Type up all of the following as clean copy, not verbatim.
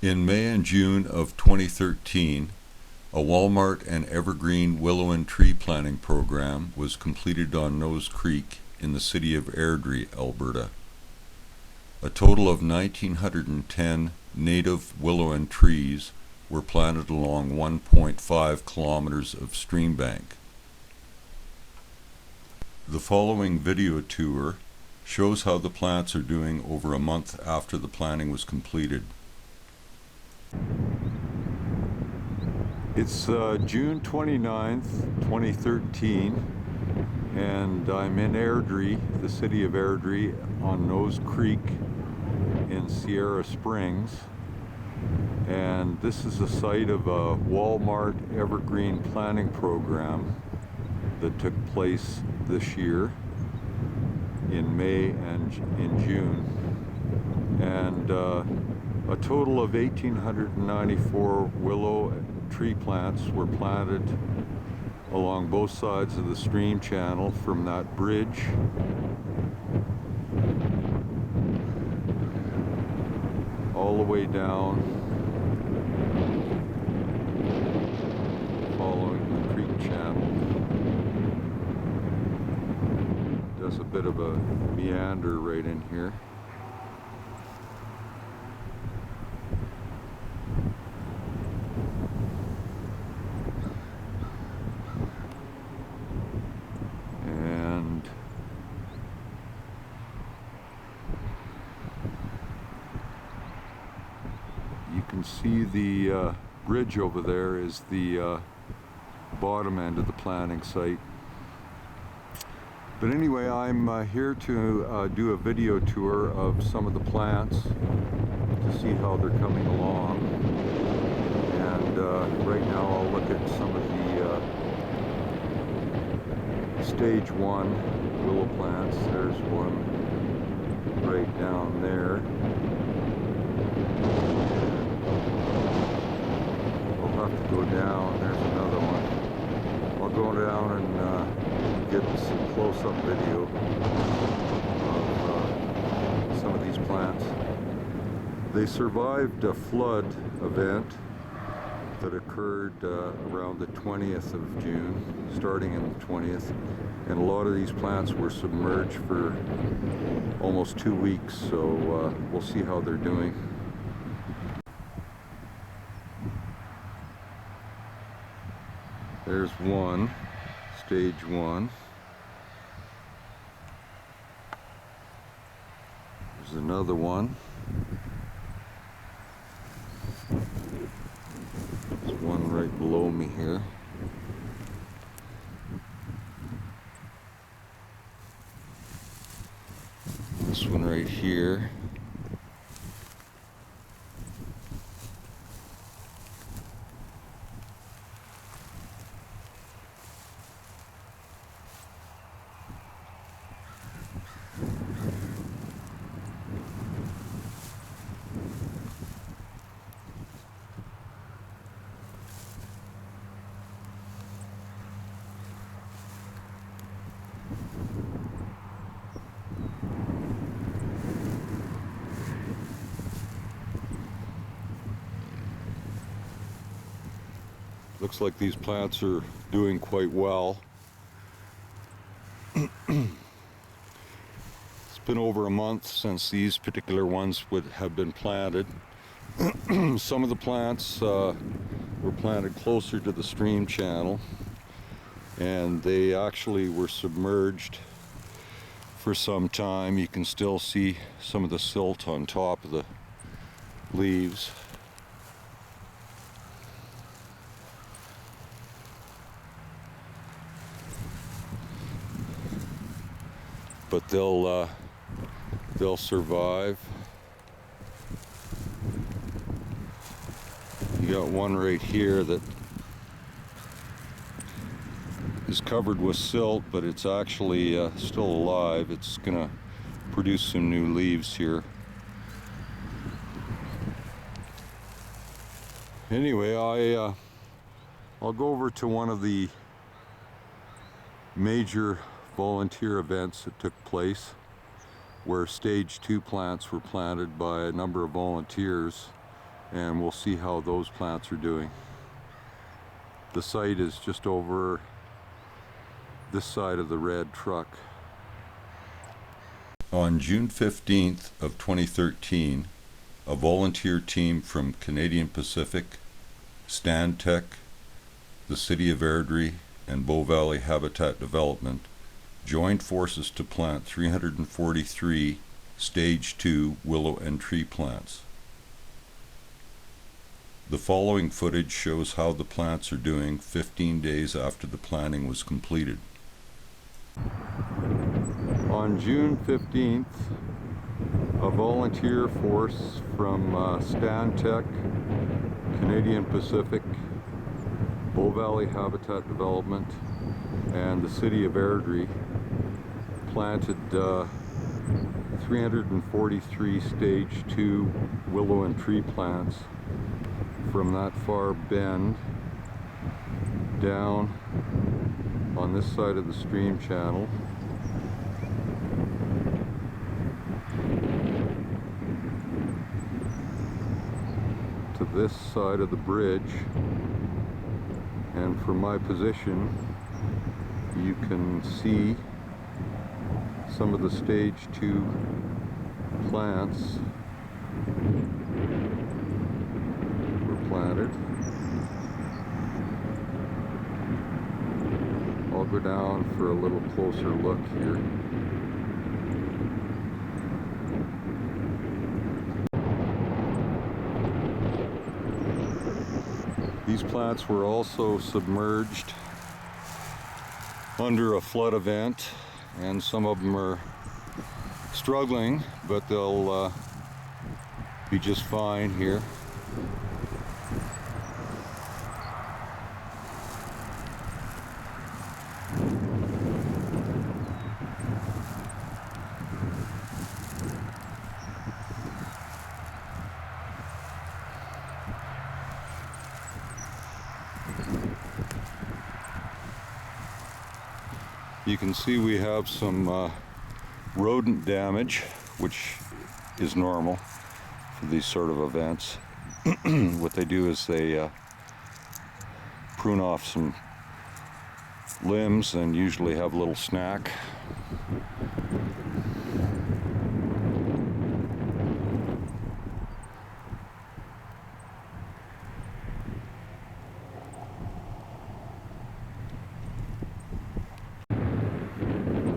In May and June of 2013, a Walmart and Evergreen willow and tree planting program was completed on Nose Creek in the city of Airdrie, Alberta. A total of 1,910 native willow and trees were planted along 1.5 kilometers of stream bank. The following video tour shows how the plants are doing over a month after the planting was completed. It's June 29th, 2013, and I'm in Airdrie, the city of Airdrie, on Nose Creek in Sierra Springs. And this is the site of a Walmart Evergreen planting program that took place this year in May and in June. And a total of 1,894 willow tree plants were planted along both sides of the stream channel from that bridge all the way down, following the creek channel. Does a bit of a meander right in here. And you can see the bridge over there is the bottom end of the planting site. But anyway, I'm here to do a video tour of some of the plants to see how they're coming along. And right now I'll look at some of the stage 1 willow plants. There's one right down there. I'll have to go down. There's another one. I'll go down and get some close-up video of some of these plants. They survived a flood event that occurred around the 20th of June, starting in the 20th, and a lot of these plants were submerged for almost 2 weeks, so we'll see how they're doing. There's one, stage 1. There's another one. There's one right below me here. This one right here. Looks like these plants are doing quite well. It's been over a month since these particular ones would have been planted. Some of the plants were planted closer to the stream channel, and they actually were submerged for some time. You can still see some of the silt on top of the leaves. But they'll survive. You got one right here that is covered with silt, but it's actually still alive. It's gonna produce some new leaves here. Anyway, I'll go over to one of the major volunteer events that took place, where stage 2 plants were planted by a number of volunteers and we'll see how those plants are doing. The site is just over this side of the red truck. On June 15th of 2013, a volunteer team from Canadian Pacific, Stantec, the City of Airdrie, and Bow Valley Habitat Development joined forces to plant 343 Stage 2 willow and tree plants. The following footage shows how the plants are doing 15 days after the planting was completed. On June 15th, a volunteer force from Stantec, Canadian Pacific, Bow Valley Habitat Development, and the City of Airdrie planted 343 Stage 2 willow and tree plants from that far bend down on this side of the stream channel to this side of the bridge. And from my position you can see some of the Stage 2 plants were planted. I'll go down for a little closer look here. These plants were also submerged under a flood event, and some of them are struggling, but they'll be just fine here. You can see we have some rodent damage, which is normal for these sort of events. What they do is they prune off some limbs and usually have a little snack.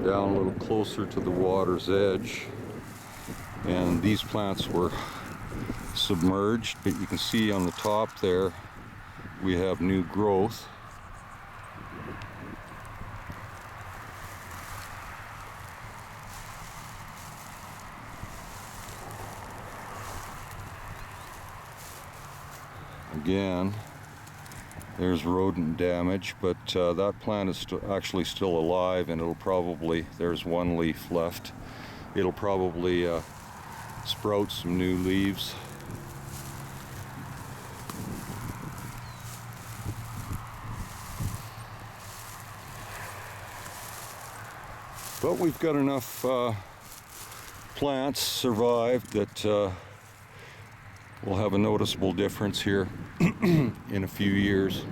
Down a little closer to the water's edge, and these plants were submerged, but you can see on the top there we have new growth. Again, there's rodent damage, but that plant is actually still alive, and it'll probably, there's one leaf left, it'll probably sprout some new leaves. But we've got enough plants survived that we'll have a noticeable difference here in a few years.